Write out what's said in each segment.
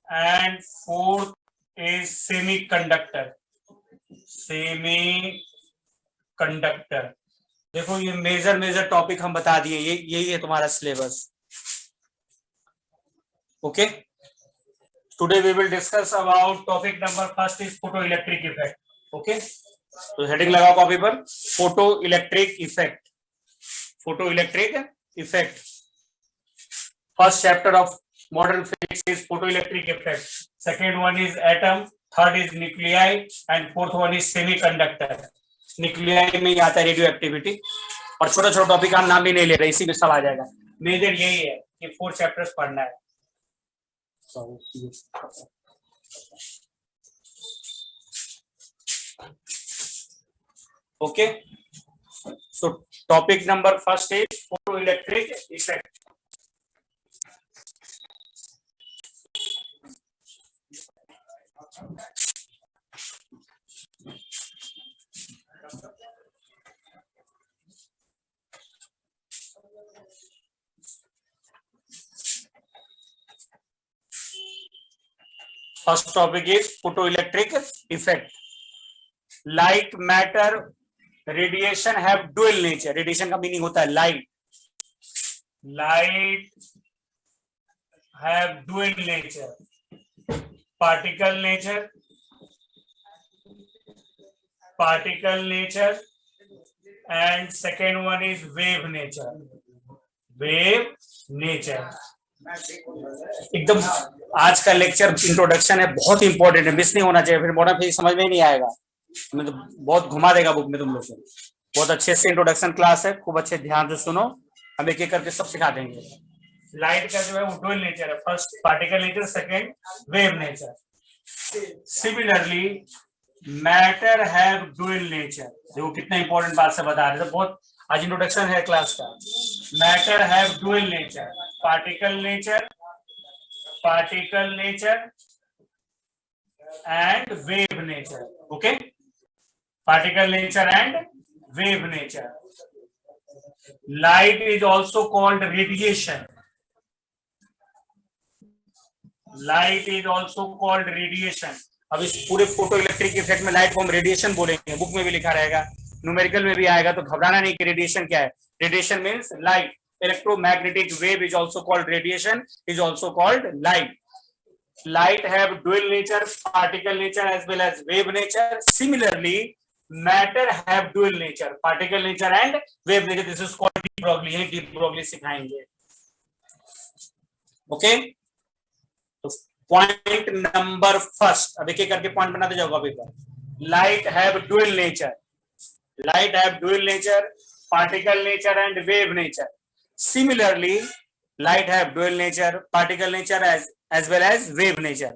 and fourth is semiconductor. Semiconductor. देखो ये major topic हम बता दिए, यही है तुम्हारा syllabus. Okay, today we will discuss about topic number first is photo electric effect. Okay, तो हेडिंग लगाओ कॉपी पर, photo electric effect. Photo electric effect. First chapter of modern physics is photoelectric effect. Second one is atom, third is nuclei, and fourth one is semiconductor. Nuclei में आता है radio activity, और छोटा छोटा topic का नाम भी नहीं ले रहे, इसी में सब आ जाएगा. मेजर यही है कि 4 चैप्टर्स पढ़ना है. Okay, so topic number first is photoelectric effect. First topic is photoelectric effect. Light, matter, radiation have dual nature. Radiation का मीनिंग होता है light. Light have dual nature. Particle nature, and second one is wave nature. Wave nature. एकदम आज का lecture introduction है, बहुत important है, miss नहीं होना चाहिए, फिर मॉडर्न फिजिक्स समझ में ही नहीं आएगा. मैं तो बहुत घुमा देगा बुक में तुम लोग को. बहुत अच्छे से इंट्रोडक्शन क्लास है, खूब अच्छे ध्यान से सुनो, हम एक एक करके सब सिखा देंगे. लाइट का जो है वो डुअल नेचर है. First particle nature, second wave nature. Similarly matter have dual nature. देखो कितना इंपॉर्टेंट बात से बता रहे थे, बहुत आज इंट्रोडक्शन है क्लास का. Matter have dual nature, particle nature and wave nature. Okay, particle nature and wave nature. Light is also called radiation. Light is also called radiation. अब इस पूरे फोटो इलेक्ट्रिक इफेक्ट में लाइट को हम radiation बोलेंगे, book में भी लिखा रहेगा, न्यूमेरिकल में भी आएगा, तो घबराना नहीं कि रेडिएशन क्या है. Radiation means light. Electromagnetic wave is also called radiation, is also called light. Light have dual nature, particle nature as well as wave nature. Similarly, matter have dual nature, particle nature and wave nature. This is called de Broglie. ये de Broglie सिखाएंगे. Okay? तो point number first, अब एक एक करके point बनाते जाओ अभी पर. Light have dual nature. Light have dual nature, particle nature and wave nature. Similarly, light have dual nature, particle nature as well as wave nature.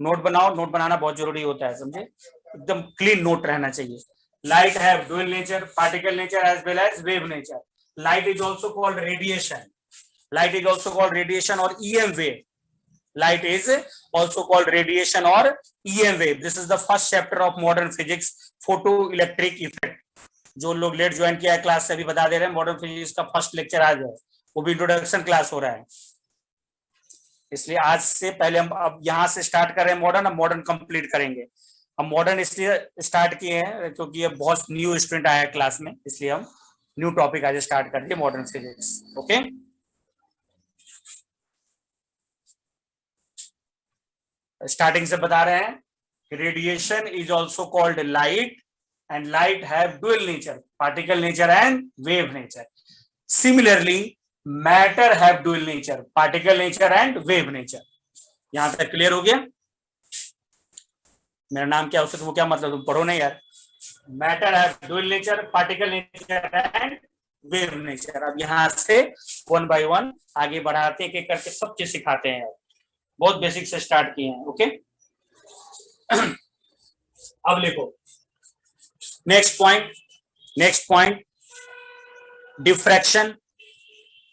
Note बनाओ, नोट बनाना बहुत जरूरी होता है, समझे, एकदम क्लीन नोट रहना चाहिए. Light have dual nature, particle nature as well as wave nature. Light is also called radiation. Light is also called radiation or EM wave. Light is also called radiation or EM wave. This is the first chapter of modern physics, photoelectric effect. जो लोग late join किया है class से अभी बता दे रहे हैं, modern physics का फर्स्ट लेक्चर आज है, वो भी इंट्रोडक्शन क्लास हो रहा है. इसलिए आज से पहले हम अब यहाँ से स्टार्ट कर रहे हैं मॉडर्न, अब मॉडर्न कंप्लीट करेंगे. हम मॉडर्न इसलिए स्टार्ट किए हैं क्योंकि ये बहुत न्यू स्टूडेंट आया है क्लास में, इसलिए हम न्यू टॉपिक आज स्टार्ट कर दिए, मॉडर्न फिजिक्स. ओके, स्टार्टिंग से बता रहे हैं, radiation is also called light and light have dual nature, particle nature and wave nature. Similarly, matter have dual nature, particle nature and wave nature. यहां तक clear हो गया? मेरा नाम क्या उससे, तो वो क्या मतलब, तुम पढ़ो नहीं यार. Matter have dual nature, particle nature and wave nature. अब यहां से वन बाय वन आगे बढ़ाते एक एक करके सब चीज सिखाते हैं. बहुत बेसिक से स्टार्ट किए हैं. ओके, अब लिखो next point, diffraction,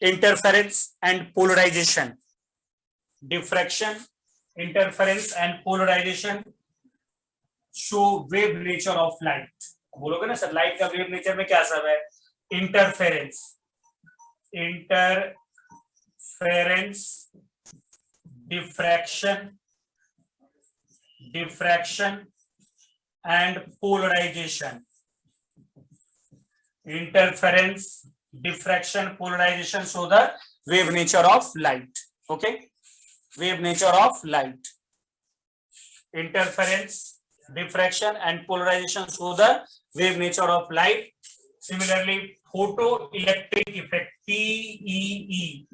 interference and polarization. Diffraction, interference and polarization show wave nature of light. बोलोगे ना सर लाइट का वेव नेचर में क्या सब है? Interference, diffraction diffraction and polarization. Interference, diffraction, polarization show the wave nature of light. Okay, wave nature of light. Interference, diffraction and polarization show the wave nature of light. Similarly, photoelectric effect, PEE,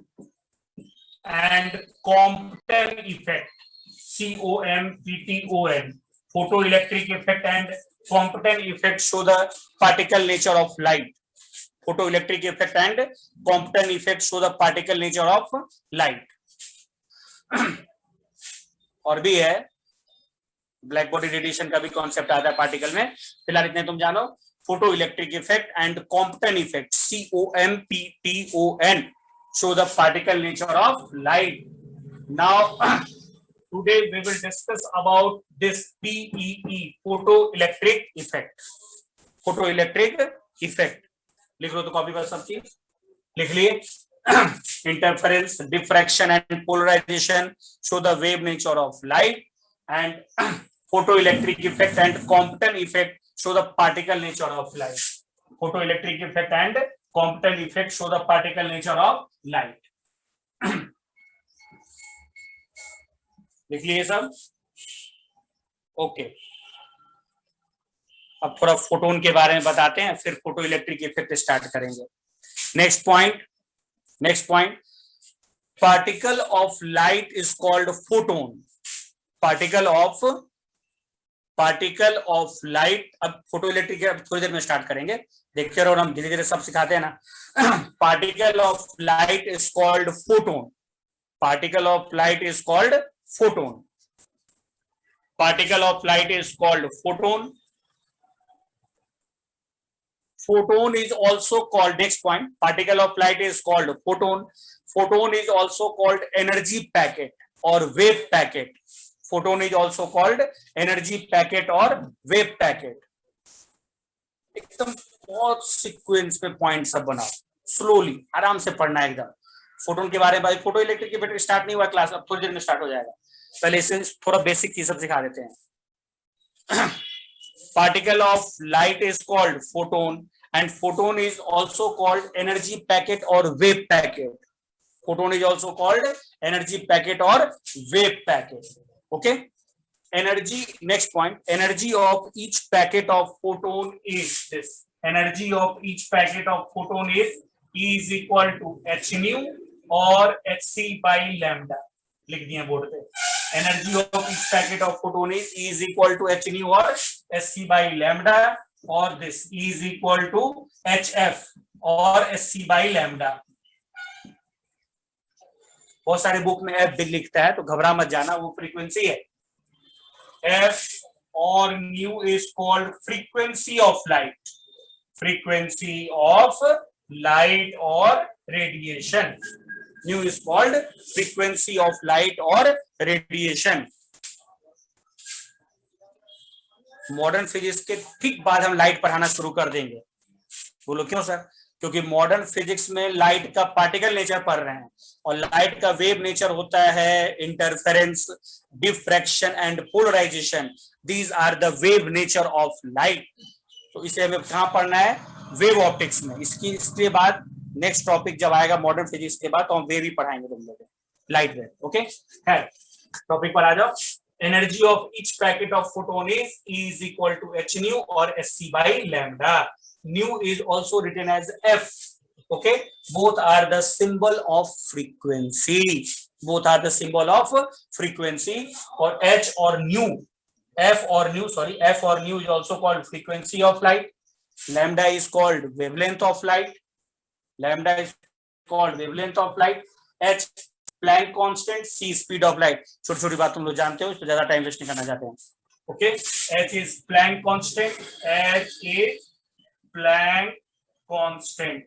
and Compton effect, COMPTON. Photoelectric effect and Compton effect show the particle nature of light. Photoelectric effect and Compton effect show the particle nature of light. और भी है, black body radiation का भी concept आता है particle में. फिलहाल इतने तुम जानो. Photo electric effect and Compton effect, COMPTON, show the particle nature of light. Now today we will discuss about this PEE, photoelectric effect. Photoelectric effect लिख लो तो कॉपी पर सब चीज लिख लिए. Interference, diffraction and polarization show the wave nature of light, and photoelectric effect and Compton effect show the particle nature of light. Photoelectric effect and Compton effect show the particle nature of light. लिख लिए सब. Okay, अब थोड़ा photon के बारे में बताते हैं, फिर फोटो इलेक्ट्रिक इफेक्ट स्टार्ट करेंगे. Next point, particle of light is called photon. Particle of light. अब फोटो इलेक्ट्रिक थोड़ी देर में स्टार्ट करेंगे, देखते रहो, हम धीरे धीरे सब सिखाते हैं ना. Particle of light is called photon. Particle of light is called photon. Particle of light is called photon. Photon is also called, next point, particle of light is called photon. Photon is also called energy packet or wave packet. Photon is also called energy packet or wave packet. एकदम बहुत sequence पे point सब बनाओ, slowly आराम से पढ़ना है एकदम. फोटोन के बारे में, भाई फोटो इलेक्ट्रिक की बैटरी स्टार्ट नहीं हुआ क्लास, अब थोड़ी देर में स्टार्ट हो जाएगा. पहले इसे थोड़ा बेसिक चीज सब सिखा देते हैं. Particle of light is called photon, and photon is also called energy packet or wave packet. Photon is also called energy packet or wave packet. Okay, energy. Next point, energy of each packet of photon is this. Energy of each packet of photon is E is equal to h nu or hc by lambda. लिख दिए board पे. Energy of each packet of photon is E is equal to h nu or hc by lambda, or this E is equal to hf or hc by lambda. बहुत सारे book में f भी लिखता है, तो घबरा मत जाना, वो फ्रीक्वेंसी है. f और nu is called frequency of light. Frequency of light or radiation. Nu is called frequency of light or radiation. Modern physics के ठीक बाद हम लाइट पढ़ाना शुरू कर देंगे. बोलो क्यों सर? क्योंकि मॉडर्न फिजिक्स में लाइट का पार्टिकल नेचर पढ़ रहे हैं, और लाइट का वेव नेचर होता है interference, diffraction and polarization. These are the wave nature of light. तो इसे हमें कहाँ पढ़ना है? वेव ऑप्टिक्स में. इसके बाद नेक्स्ट टॉपिक जब आएगा मॉडर्न फिजिक्स के बाद, तो हम वेव ही पढ़ाएंगे तुम लोग, लाइट वेव. ओके, है टॉपिक पर आ जाओ. Energy of each packet of photon is E is equal to h nu or hc by lambda. Nu is also written as f. Okay, both are the symbol of frequency. Both are the symbol of frequency. Or h or nu, f or nu is also called frequency of light. Lambda is called wavelength of light. Lambda is called wavelength of light. H Planck constant, C speed of light. छोटी छोटी बात तुम लोग जानते हो, इस पर ज्यादा टाइम वेस्ट नहीं करना चाहते हैं. Okay, H is Planck constant. H is Planck constant.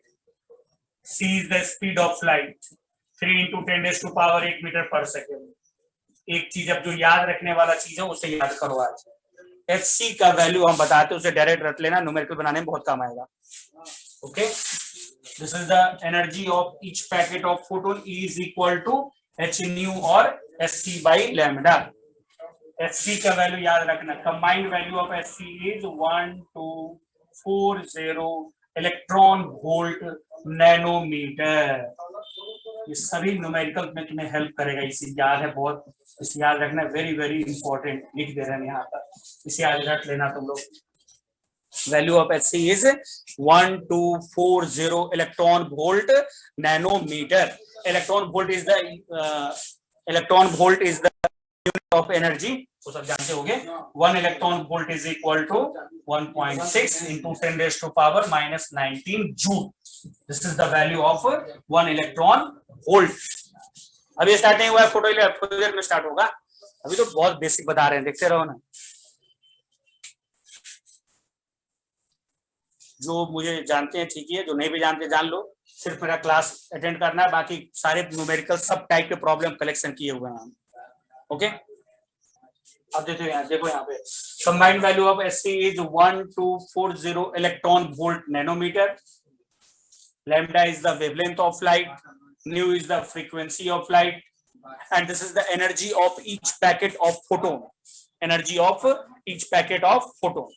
C is the speed of light. 3 × 10⁸ metre per second. एक चीज अब जो याद रखने वाला चीज है उसे याद करो आज. एच सी का वैल्यू हम बताते हैं, उसे डायरेक्ट रख लेना, न्यूमेरिकल बनाने में बहुत काम आएगा. Okay, this is the energy of each packet of photon. E is equal to h nu or hc by lambda. Sc का वैल्यू याद रखना, combined value of Sc is 1240 electron volt nanometre. ये सभी न्यूमेरिकल में तुम्हें help करेगा, इसे याद है बहुत, इसे याद रखना, वेरी वेरी इंपॉर्टेंट लिख दे रहे हैं यहाँ पर, इसे याद रख लेना तुम लोग। Value of Sc is 1240 electron volt nanometre. Electron volt is the unit of energy, वो सब जानते होंगे। 1 electron volt is equal to 1.6 into 10⁻⁻19 joule. This is the value of 1 electron volt. अभी स्टार्ट नहीं हुआ है, थोड़ी देर में स्टार्ट होगा, अभी तो बहुत बेसिक बता रहे हैं, देखते रहो ना। जो मुझे जानते हैं ठीक है, जो नहीं भी जानते जान लो, सिर्फ मेरा क्लास अटेंड करना है, बाकी सारे न्यूमेरिकल सब टाइप के प्रॉब्लम कलेक्शन किए हुए हैं। ओके, अब देखो यहाँ पे combined value of Sc is 1240 electron volt nanometre. Lambda is the wavelength of light, nu is the frequency of light, and this is the energy of each packet of photon. Energy of each packet of photon.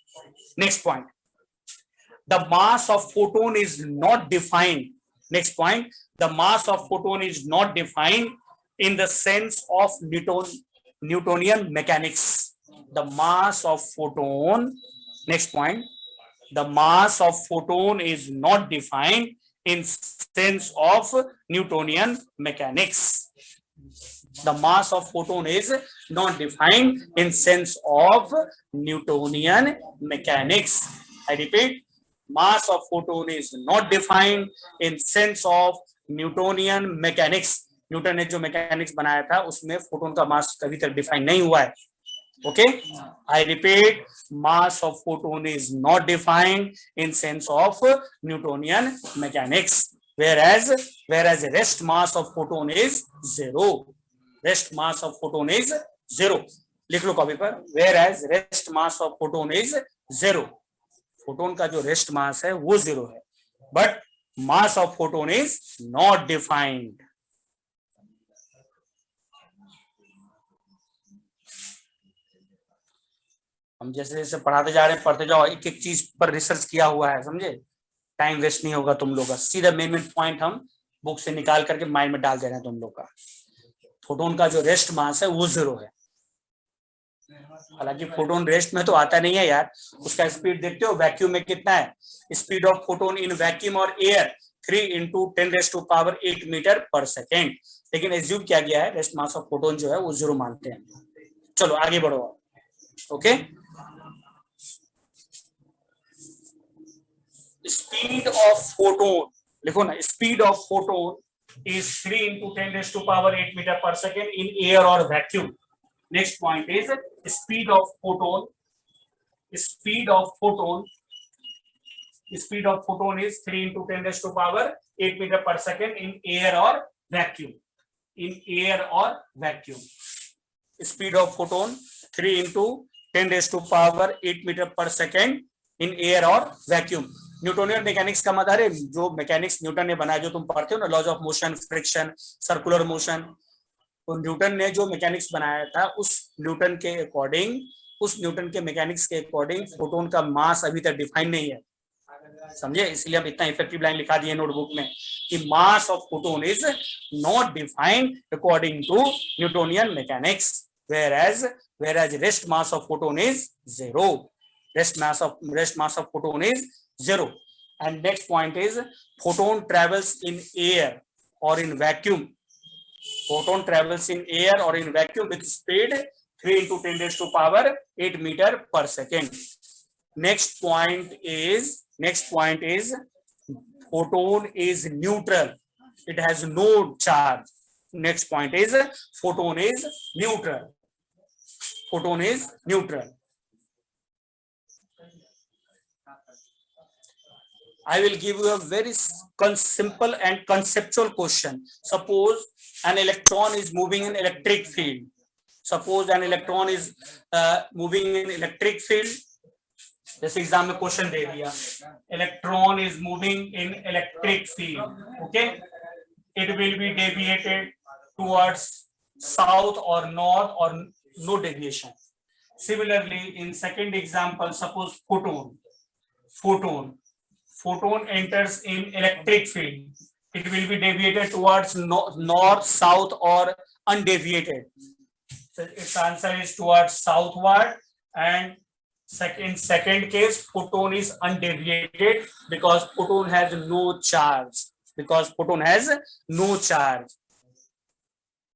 Next point, the mass of photon is not defined. Next point, the mass of photon is not defined in the sense of Newtonian mechanics. The mass of photon, next point, the mass of photon is not defined in sense of Newtonian mechanics. The mass of photon is not defined in sense of Newtonian mechanics. I repeat, mass of photon is not defined in sense of Newtonian mechanics. Newton ने जो mechanics बनाया था उसमें photon का मास कभी तक define नहीं हुआ है। Okay, I repeat, mass of photon is not defined in sense of Newtonian mechanics, whereas rest mass of photon is zero. Rest mass of photon is zero. लिख लो कॉपी पर, whereas rest mass of photon is zero. Photon का जो rest mass है वो zero है, but mass of photon is not defined. हम जैसे जैसे पढ़ाते जा रहे हैं, पढ़ते जाओ, एक एक चीज पर रिसर्च किया हुआ है, समझे, टाइम वेस्ट नहीं होगा तुम लोग का। सीधा मेन पॉइंट हम बुक से निकाल करके माइंड में डाल दे रहे हैं तुम लोग का। फोटोन का जो रेस्ट मास है वो जीरो है, हालांकि फोटोन रेस्ट में तो आता नहीं है यार। उसका स्पीड देखते हो वैक्यूम में कितना है, speed of photon in vacuum और air 3 into 10⁸ metre per second, लेकिन एज्यूम किया गया है रेस्ट मास ऑफ फोटोन जो है वो जीरो मानते हैं। चलो आगे बढ़ो। ओके, स्पीड ऑफ फोटोन लिखो ना, speed of photon is 3 into 10⁸ metre per second in air or vacuum. Next point is speed of photon. Speed of photon is 3 into 10⁸ meter per second in air or vacuum. In air or vacuum. Speed of photon 3 into 10⁸ meter per second in air or vacuum. Newtonian mechanics का मतलब है जो mechanics Newton ने बनाया, जो तुम पढ़ते हो ना, laws of motion, friction, circular motion, तो न्यूटन ने जो मैकेनिक्स बनाया था उस न्यूटन के अकॉर्डिंग, उस न्यूटन के मैकेनिक्स के अकॉर्डिंग फोटोन का मास अभी तक डिफाइन नहीं है, समझे। इसलिए हम इतना इफेक्टिव लाइन लिखा दिए नोटबुक में कि mass of photon is not defined according to Newtonian mechanics, whereas rest mass of photon is zero. Rest mass of photon is zero. And next point is photon travels in air or in vacuum. Photon travels in air or in vacuum with speed 3 into 10⁸ meter per second. Next point is photon is neutral. It has no charge. Next point is photon is neutral. Photon is neutral. I will give you a very simple and conceptual question. Suppose an electron is moving in electric field. Suppose an electron is moving in electric field. जैसे exam में question दे दिया, electron is moving in electric field, okay, it will be deviated towards south और north और no deviation, Similarly, in second example, suppose photon enters in electric field. It will be deviated towards north, south, or undeviated. So its answer is towards southward, and second case, photon is undeviated because photon has no charge.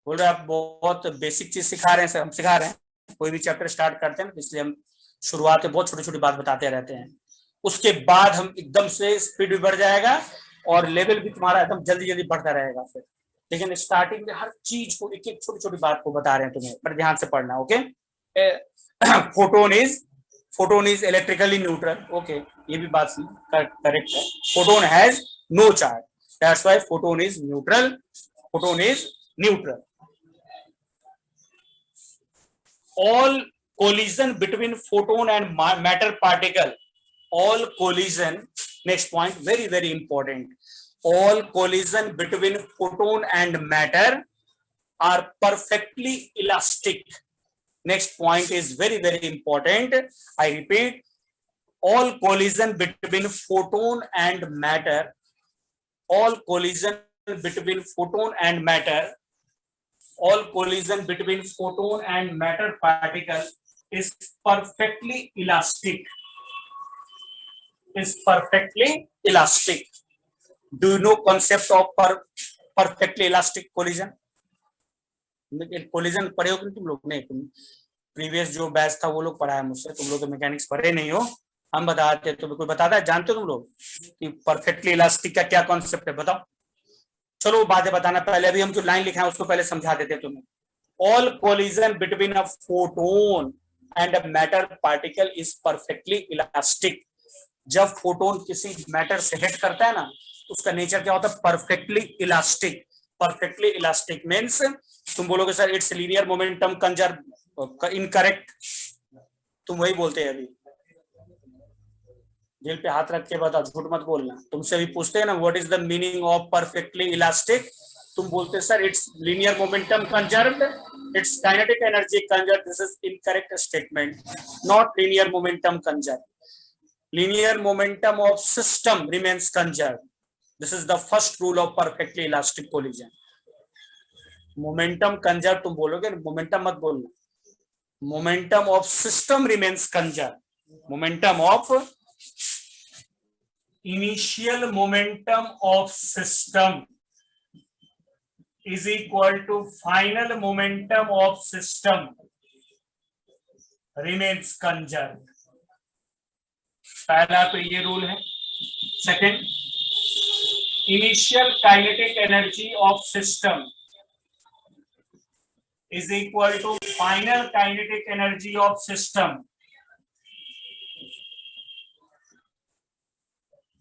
बोल रहे आप बहुत basic चीज सिखा रहे हैं sir, हम सिखा रहे हैं। कोई भी चैप्टर स्टार्ट करते हैं इसलिए हम शुरुआत में बहुत छोटी छोटी बात बताते रहते हैं, उसके बाद हम एकदम से स्पीड भी बढ़ जाएगा और लेवल भी तुम्हारा एकदम जल्दी जल्दी बढ़ता रहेगा फिर। लेकिन स्टार्टिंग में हर चीज को एक एक छोटी छोटी बात को बता रहे हैं तुम्हें, पर ध्यान से पढ़ना। Okay, photon is electrically neutral. Okay, ये भी बात करेक्ट है। Photon has no charge, that's why photon is neutral. All collision between photon and matter particle, all collision, next point, very very important, all collision between photon and matter are perfectly elastic. Next point is very very important, I repeat, all collision between photon and matter, all collision between photon and matter, all collision between photon and matter particle is perfectly elastic. Do you know concept of perfectly elastic collision? collision पढ़े हो कि तुम लोग? नहीं, तुम previous जो batch था वो लोग पढ़ा है मुझसे, तुम लोग तो मैकेनिक्स पढ़े नहीं हो। हम बताते, तो कोई बताता है, जानते हो तुम लोग कि परफेक्टली इलास्टिक का क्या कॉन्सेप्ट है? बताओ। चलो बातें बताना, पहले अभी हम जो लाइन लिखा है उसको पहले समझा देते हैं तुम्हें। All collision between a photon and a matter particle is perfectly elastic. जब फोटोन किसी मैटर से हिट करता है ना, उसका नेचर क्या होता है? Perfectly elastic. Perfectly elastic means तुम बोलोगे sir it's linear momentum conserve, incorrect. तुम वही बोलते हैं अभी, दिल पे हाथ रख के बताओ, झूठ मत बोलना। तुमसे भी पूछते हैं ना what is the meaning of perfectly elastic, तुम बोलते sir it's linear momentum conserved, it's kinetic energy conserved. This is incorrect statement, not linear momentum conserved. Linear momentum of system remains conserved. This is the first rule of perfectly elastic collision. Momentum conserved तुम बोलोगे, momentum मत बोलना। Momentum of system remains conserved. Momentum of initial momentum of system is equal to final momentum of system remains conserved. पहला तो ये rule है। Second, initial kinetic energy of system is equal to final kinetic energy of system.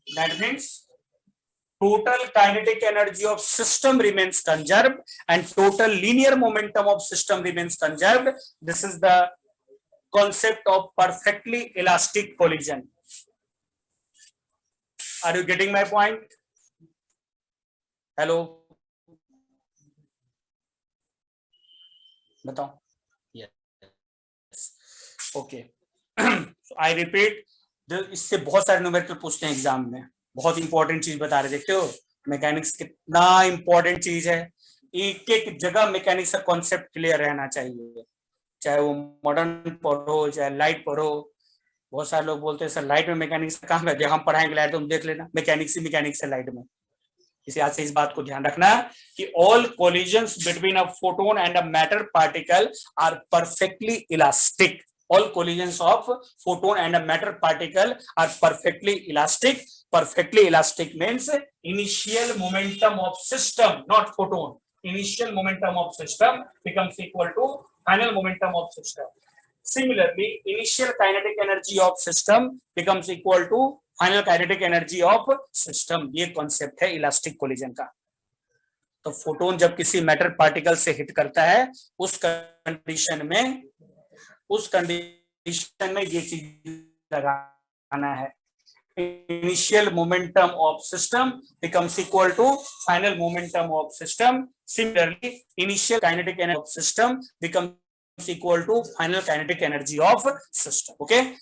That means total kinetic energy of system remains conserved and total linear momentum of system remains conserved. This is the concept of perfectly elastic collision. Are you getting my point? Hello? बताओ। Yes. Okay. So I repeat, इससे बहुत सारे numerical पूछते हैं exam में। बहुत important चीज बता रहे, देखते हो मैकेनिक्स कितना इंपॉर्टेंट चीज है। एक एक जगह मैकेनिक्स का कॉन्सेप्ट क्लियर रहना चाहिए, चाहे वो मॉडर्न पढ़ो चाहे लाइट पढ़ो। बहुत सारे लोग बोलते हैं सर लाइट में मैकेनिक्स का काम है, जब हम पढ़ाएंगे लाइट तुम देख लेना, मैकेनिक्स ही मैकेनिक्स है लाइट में। इसी आज से इस बात को ध्यान रखना कि all collisions between a photon and a matter particle are perfectly elastic. All collisions of photon and a matter particle are perfectly elastic. Perfectly elastic means initial momentum of system, not photon. Initial momentum of system becomes equal to final momentum of system. Similarly, initial kinetic energy of system becomes equal to final kinetic energy of system. ये concept है elastic collision का। तो photon जब किसी matter particle से hit करता है, उस कंडीशन में ये चीज लगाना है, initial momentum of system becomes equal to final momentum of system. Similarly, initial kinetic energy of system becomes equal to final kinetic energy of system. Okay,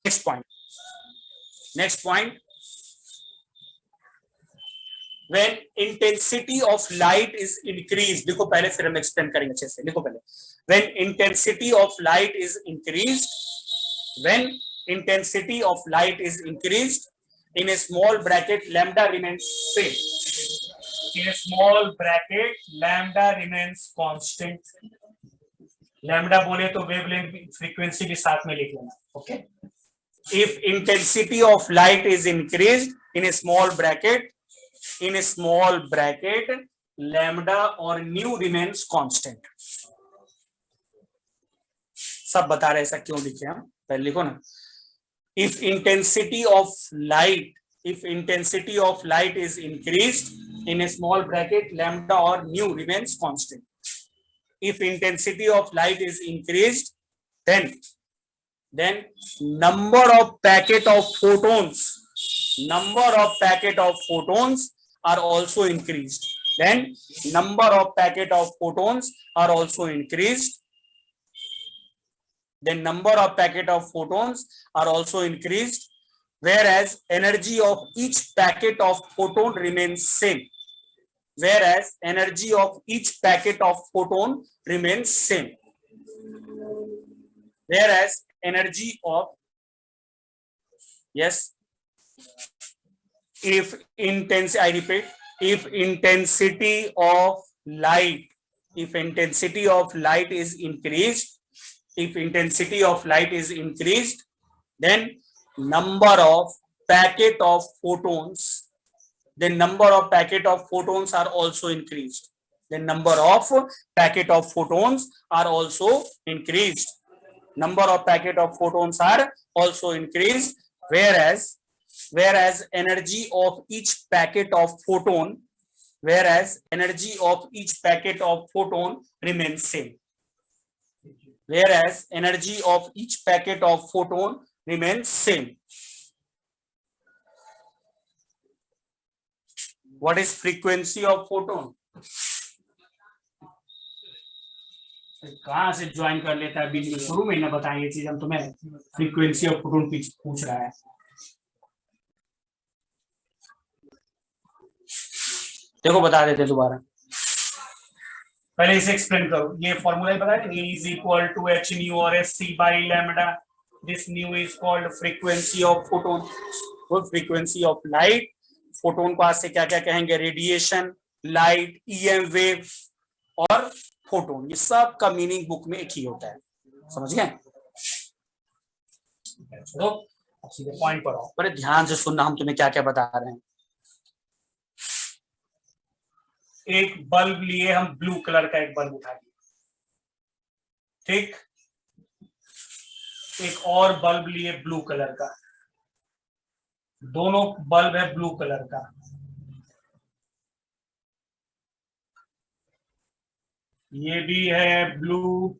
next point. When intensity of light is increased, देखो पहले फिर हम explain करेंगे अच्छे से, लिखो पहले. When intensity of light is increased, in a small bracket lambda remains same. In a small bracket lambda remains constant. Lambda बोले तो वेवलेंथ फ्रीक्वेंसी भी साथ में लिख लेना. Okay, if intensity of light is increased in a small bracket lambda or nu remains constant. सब बता रहे ऐसा क्यों लिखे हम, पहले लिखो ना. if intensity of light is increased in a small bracket lambda or nu remains constant. If intensity of light is increased, then number of packet of photons are also increased. Then number of packet of photons are also increased. Whereas energy of each packet of photon remains same. If intensity of light is increased, then number of packet of photons are also increased. Whereas energy of each packet of photon remains same. What is frequency of photon? कहां से join कर लेता है बीच में, शुरू में ना बताएं ये चीज, हम तुम्हें फ्रीक्वेंसी ऑफ फोटोन पूछ रहा है. देखो बता देते दोबारा, पहले इसे एक्सप्लेन करो. ये फॉर्मूला ही बताया, E is equal to h nu और SC by lambda. This nu is called frequency of photon. वो frequency of light. फोटोन को आज से क्या क्या कहेंगे, रेडिएशन, लाइट, EM वेव और फोटोन. ये सब का मीनिंग बुक में एक ही होता है, समझ गए. तो सीधे पॉइंट पर आओ, बड़े ध्यान से सुनना हम तुम्हें क्या क्या बता रहे हैं. एक बल्ब लिए हम, ब्लू कलर का एक बल्ब उठा लिया, ठीक. एक और बल्ब लिए ब्लू कलर का, दोनों बल्ब है ब्लू कलर का. ये भी है ब्लू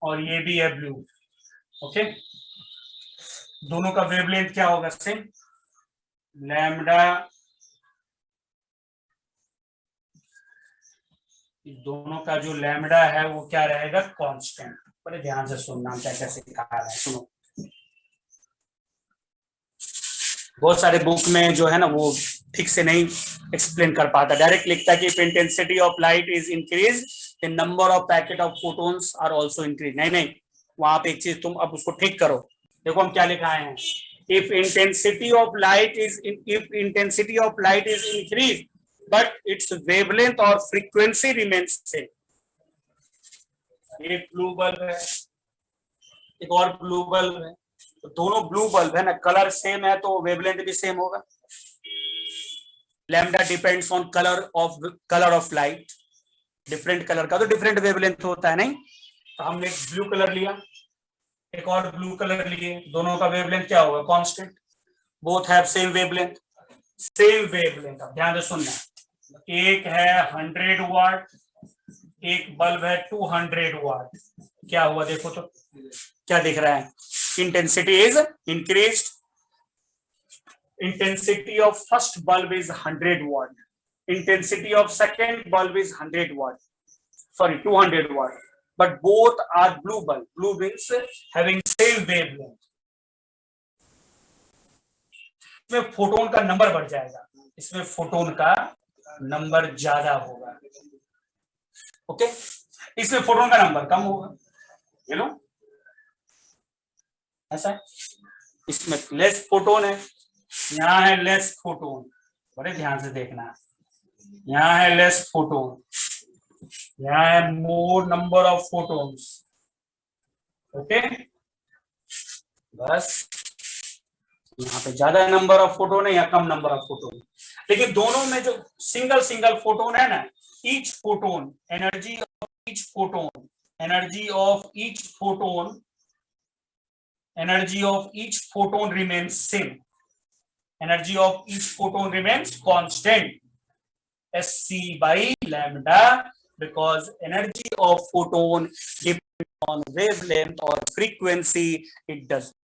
और ये भी है ब्लू. ओके, दोनों का वेवलेंथ क्या होगा, सेम. लैम्डा, दोनों का जो लैम्डा है वो क्या रहेगा, कांस्टेंट. बड़े ध्यान से सुनना क्या क्या सिखा रहा है, सुनो. बहुत सारे बुक में जो है ना वो ठीक से नहीं एक्सप्लेन कर पाता, डायरेक्ट लिखता है कि if intensity of light is increased the number of packet of photons are also increased. नहीं, वहां पे एक चीज तुम अब उसको ठीक करो. देखो हम क्या लिखाए हैं, if intensity of light is increased but its wavelength or frequency remains same. एक ब्लू बल्ब है, एक और ब्लू बल्ब है, तो दोनों ब्लू बल्ब है ना, कलर सेम है तो वेवलेंथ भी सेम होगा. Lambda depends on colour of light. Different colour का तो डिफरेंट वेवलेंथ होता है, नहीं. तो हमने एक ब्लू कलर लिया, एक और ब्लू कलर लिए, दोनों का वेवलेंथ क्या होगा, constant. Both have same wavelength. अब ध्यान से सुनना, एक है 100 वाट, एक बल्ब है 200 वाट. क्या हुआ देखो तो, क्या दिख रहा है, intensity is increased. Intensity of first bulb is 100 watt. Intensity of second bulb is 100 watt. Sorry, 200 watt. but both are blue bulb. Blue means having same wavelength. इसमें फोटोन का नंबर बढ़ जाएगा, इसमें फोटोन का नंबर ज्यादा होगा, okay. इसमें photon का नंबर कम होगा, ये लो ऐसा है। इसमें लेस फोटोन है, यहाँ है लेस फोटोन, बड़े ध्यान से देखना, यहाँ है लेस फोटोन, यहाँ है मोर नंबर ऑफ फोटोन्स, ओके। बस यहाँ पे ज्यादा नंबर ऑफ फोटोन है या कम नंबर ऑफ फोटोन, लेकिन दोनों में जो सिंगल सिंगल फोटोन है ना, each photon energy of each photon, energy of each photon, energy of each photon remains same, energy of each photon remains constant, Sc by lambda, because energy of photon depends on wavelength or frequency, it does